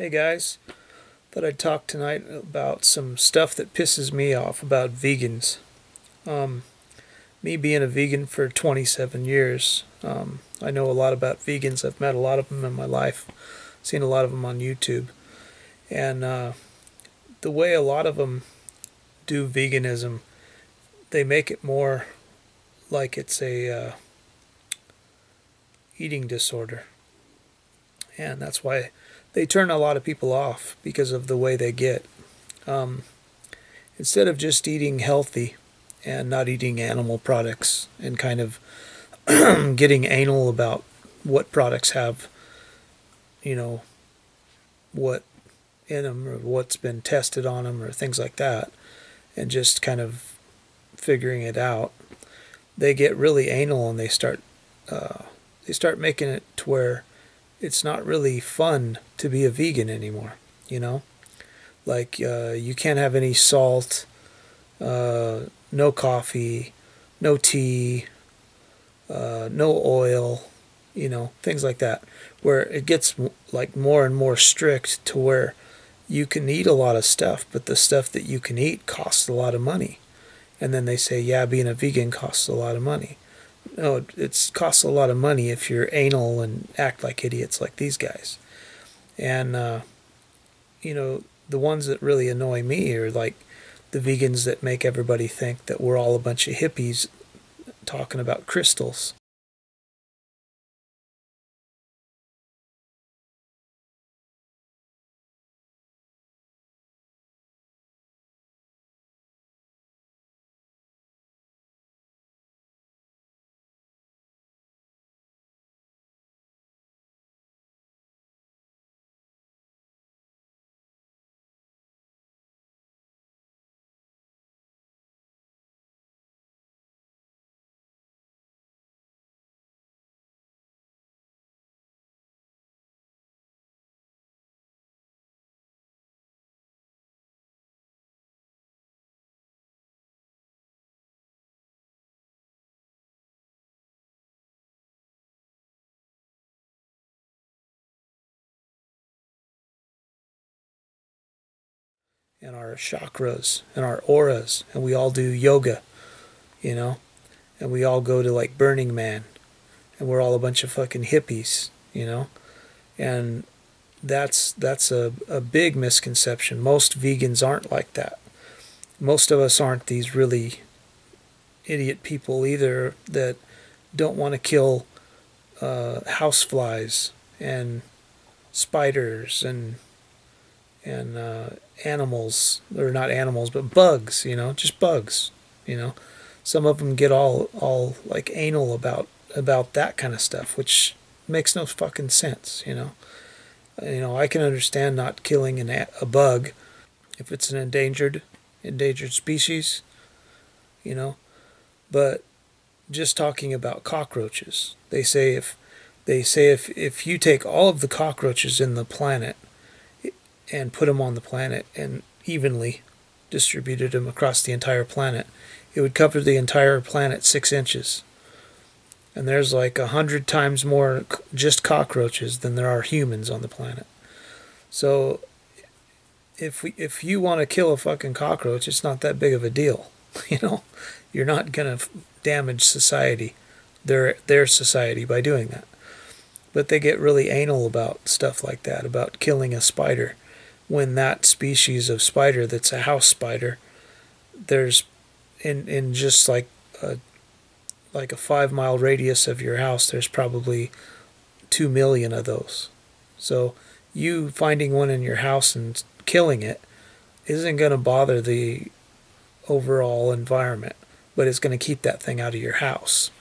Hey guys, thought I'd talk tonight about some stuff that pisses me off about vegans. Um, Me being a vegan for 27 years, I know a lot about vegans. I've met a lot of them in my life, seen a lot of them on YouTube. And the way a lot of them do veganism, they make it more like it's a eating disorder. And that's why they turn a lot of people off because of the way they get. Um, Instead of just eating healthy and not eating animal products and kind of getting anal about what products have, you know, what in them or what's been tested on them or things like that, and just kind of figuring it out, they get really anal and they start making it to where it's not really fun to be a vegan anymore. You know, like you can't have any salt, no coffee, no tea, no oil, things like that, where it gets like more and more strict to where you can eat a lot of stuff, but the stuff that you can eat costs a lot of money. And then they say, yeah, being a vegan costs a lot of money. No, it costs a lot of money if you're anal and act like idiots like these guys. And, the ones that really annoy me are like the vegans that make everybody think that we're all a bunch of hippies talking about crystals. And our chakras and our auras, and we all do yoga, you know, and we all go to like Burning Man, and we're all a bunch of fucking hippies, and that's a big misconception. Most vegans aren't like that. Most of us aren't these really idiot people either that don't want to kill house flies and spiders and animals, or not animals, but bugs. Just bugs. You know, some of them get all like anal about that kind of stuff, which makes no fucking sense. I can understand not killing a bug if it's an endangered species. You know, but just talking about cockroaches, they say if you take all of the cockroaches in the planet and put them on the planet and evenly distributed them across the entire planet, it would cover the entire planet 6 inches. And there's like 100 times more just cockroaches than there are humans on the planet. So if you want to kill a fucking cockroach, it's not that big of a deal. You know, you're not gonna damage society, their society, by doing that. But they get really anal about stuff like that, about killing a spider, when that species of spider that's a house spider, there's in just like a 5 mile radius of your house, there's probably 2 million of those. So you finding one in your house and killing it isn't going to bother the overall environment, but it's going to keep that thing out of your house.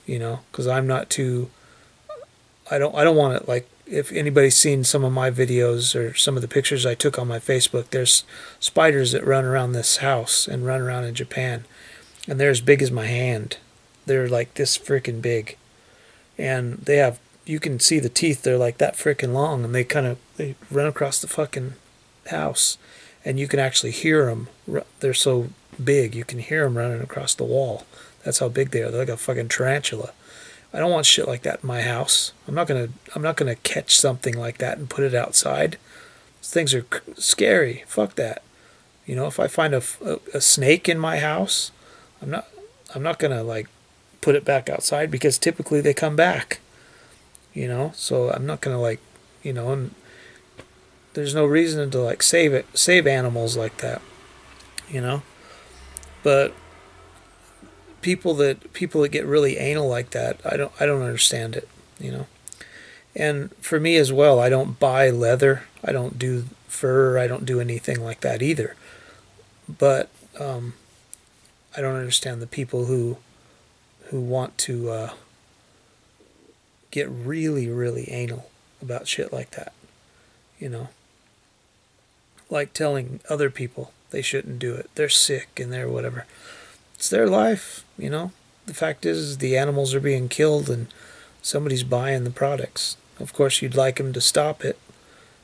Because I'm not too. I don't want it, like, if anybody's seen some of my videos or some of the pictures I took on my Facebook, there's spiders that run around this house and run around in Japan, and they're as big as my hand. They're like this freaking big, and you can see the teeth. They're like that freaking long, and they run across the fucking house, and you can actually hear them. They're so big, you can hear them running across the wall. That's how big they are. They're like a fucking tarantula. I don't want shit like that in my house. I'm not gonna catch something like that and put it outside. Things are scary. Fuck that. You know, if I find a snake in my house, I'm not gonna like put it back outside because typically they come back. You know, so I'm not gonna like, you know, and there's no reason to like save animals like that. You know, but people that get really anal like that, I don't understand it. You know, and for me as well, I don't buy leather. I don't do fur. I don't do anything like that either. But I don't understand the people who want to get really, really anal about shit like that. You know, like telling other people they shouldn't do it. They're sick and they're whatever. It's their life, you know. The fact is the animals are being killed and somebody's buying the products. Of course, you'd like them to stop it,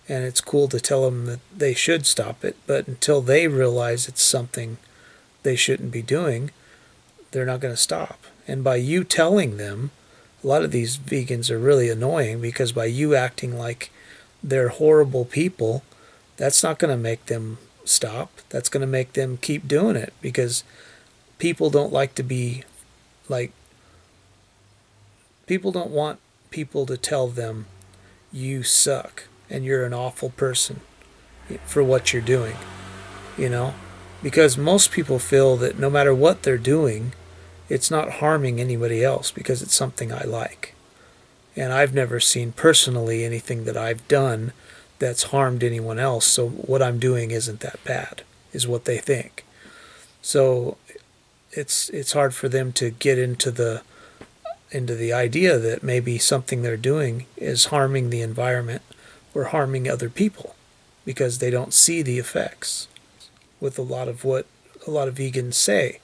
and it's cool to tell them that they should stop it, but until they realize it's something they shouldn't be doing, they're not going to stop. And by you telling them, a lot of these vegans are really annoying because by you acting like they're horrible people, that's not going to make them stop. That's going to make them keep doing it because people don't like to be like, people don't want people to tell them you suck and you're an awful person for what you're doing, you know, because most people feel that no matter what they're doing, it's not harming anybody else because it's something I like. And I've never seen personally anything that I've done that's harmed anyone else, so what I'm doing isn't that bad, is what they think. So it's hard for them to get into the idea that maybe something they're doing is harming the environment or harming other people because they don't see the effects with a lot of what a lot of vegans say.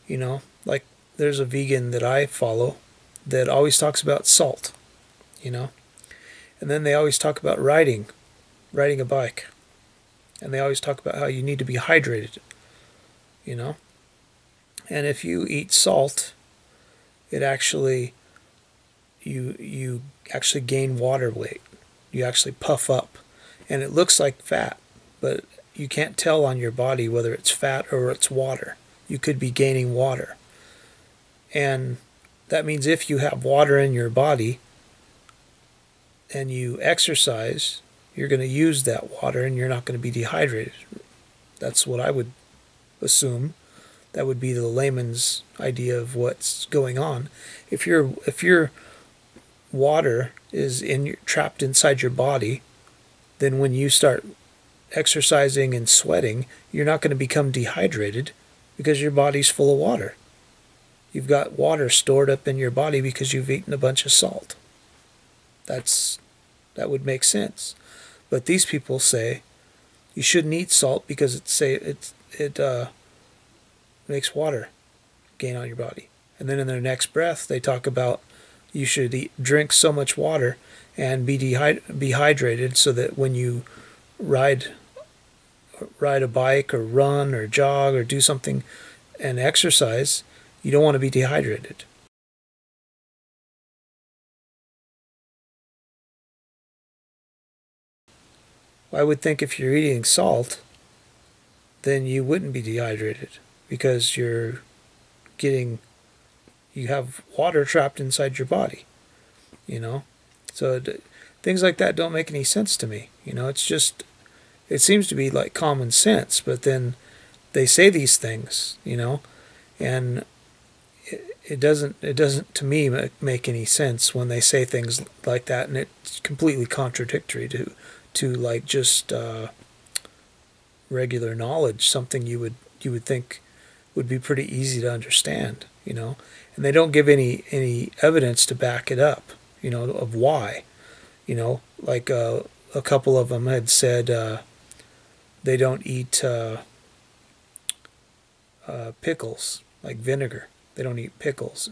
You know, like there's a vegan that I follow that always talks about salt, you know, and then they always talk about riding a bike, and they always talk about how you need to be hydrated, you know, and if you eat salt, it actually you actually gain water weight. You actually puff up, and it looks like fat, but you can't tell on your body whether it's fat or it's water. You could be gaining water, and that means if you have water in your body and you exercise, you're going to use that water and you're not going to be dehydrated. That's what I would assume. That would be the layman's idea of what's going on. If your water is trapped inside your body, then when you start exercising and sweating, you're not going to become dehydrated because your body's full of water. You've got water stored up in your body because you've eaten a bunch of salt. That would make sense. But these people say you shouldn't eat salt because it makes water gain on your body. And then in their next breath, they talk about you should drink so much water and be hydrated so that when you ride a bike or run or jog or do something and exercise, you don't want to be dehydrated. I would think if you're eating salt, then you wouldn't be dehydrated because you have water trapped inside your body, you know. So things like that don't make any sense to me, you know. It's just, it seems to be like common sense, but then they say these things, you know, and it doesn't to me make any sense when they say things like that, and it's completely contradictory to like just regular knowledge, something you would think would be pretty easy to understand, you know. And they don't give any evidence to back it up, you know, of why, you know. Like a couple of them had said they don't eat pickles, like vinegar. They don't eat pickles,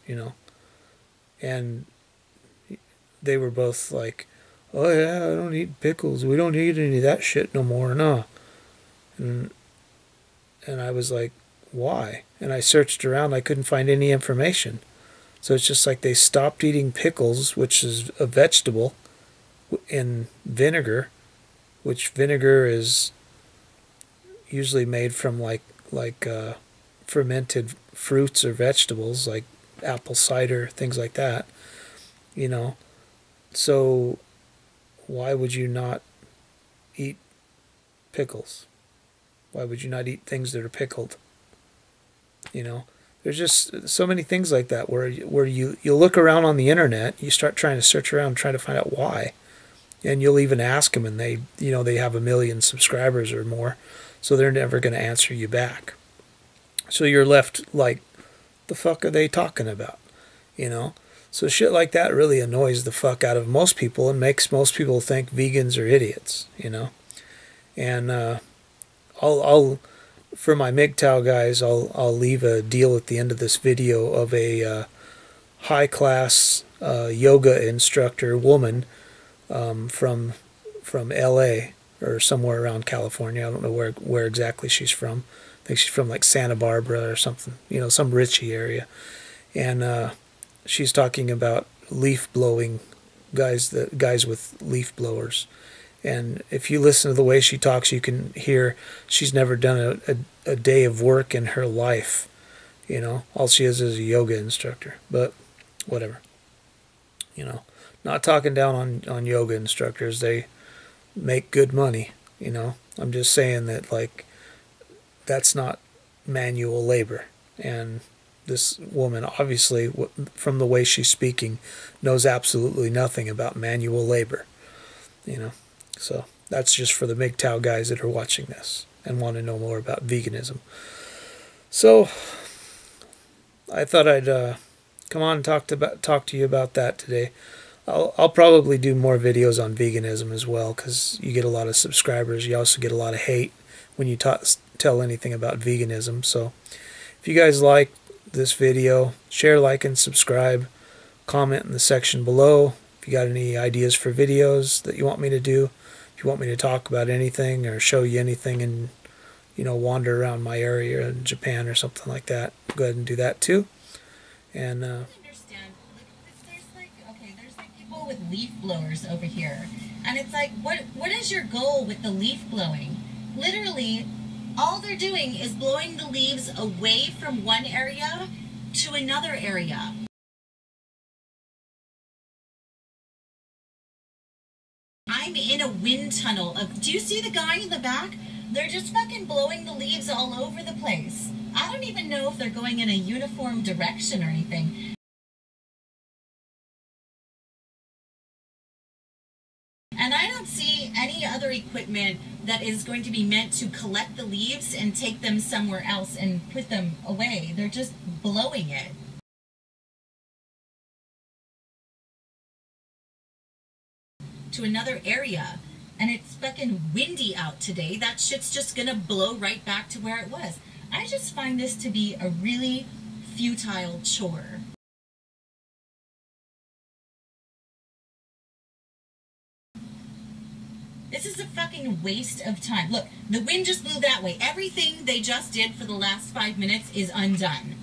you know. And they were both like, oh yeah, I don't eat pickles. We don't eat any of that shit no more, no. And I was like, why? And I searched around, I couldn't find any information. So it's just like they stopped eating pickles, which is a vegetable, in vinegar, which vinegar is usually made from like fermented fruits or vegetables, like apple cider, things like that. You know, so why would you not eat pickles? Why would you not eat things that are pickled? You know, there's just so many things like that where you look around on the internet, you start trying to search around, trying to find out why, and you'll even ask them, and they have 1 million subscribers or more, so they're never going to answer you back. So you're left like, the fuck are they talking about? You know, so shit like that really annoys the fuck out of most people and makes most people think vegans are idiots. You know, and I'll for my MGTOW guys, I'll leave a deal at the end of this video of a high class yoga instructor woman from LA or somewhere around California. I don't know where exactly she's from. I think she's from like Santa Barbara or something, you know, some richy area. And she's talking about leaf blowing guys with leaf blowers. And if you listen to the way she talks, you can hear she's never done a day of work in her life. You know, all she is a yoga instructor. But whatever. You know, not talking down on yoga instructors. They make good money. You know, I'm just saying that, like, that's not manual labor. And this woman, obviously, from the way she's speaking, knows absolutely nothing about manual labor. You know. So that's just for the MGTOW guys that are watching this and want to know more about veganism. So I thought I'd come on and talk to you about that today. I'll probably do more videos on veganism as well, because you get a lot of subscribers. You also get a lot of hate when you tell anything about veganism. So if you guys like this video, share, like, and subscribe. Comment in the section below if you got any ideas for videos that you want me to do. If you want me to talk about anything or show you anything and, you know, wander around my area in Japan or something like that, go ahead and do that too. And understand, there's like people with leaf blowers over here, and it's like, what is your goal with the leaf blowing? Literally, all they're doing is blowing the leaves away from one area to another area. I'm in a wind tunnel do you see the guy in the back? They're just fucking blowing the leaves all over the place. I don't even know if they're going in a uniform direction or anything. And I don't see any other equipment that is going to be meant to collect the leaves and take them somewhere else and put them away. They're just blowing it to another area. And it's fucking windy out today. That shit's just gonna blow right back to where it was. I just find this to be a really futile chore. This is a fucking waste of time. Look, the wind just blew that way. Everything they just did for the last 5 minutes is undone.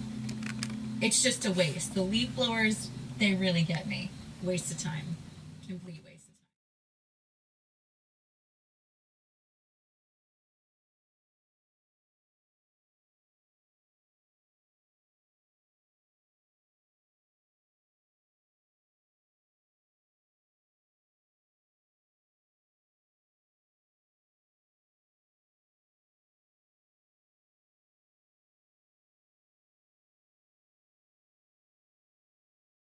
It's just a waste. The leaf blowers, they really get me. Waste of time. Completely.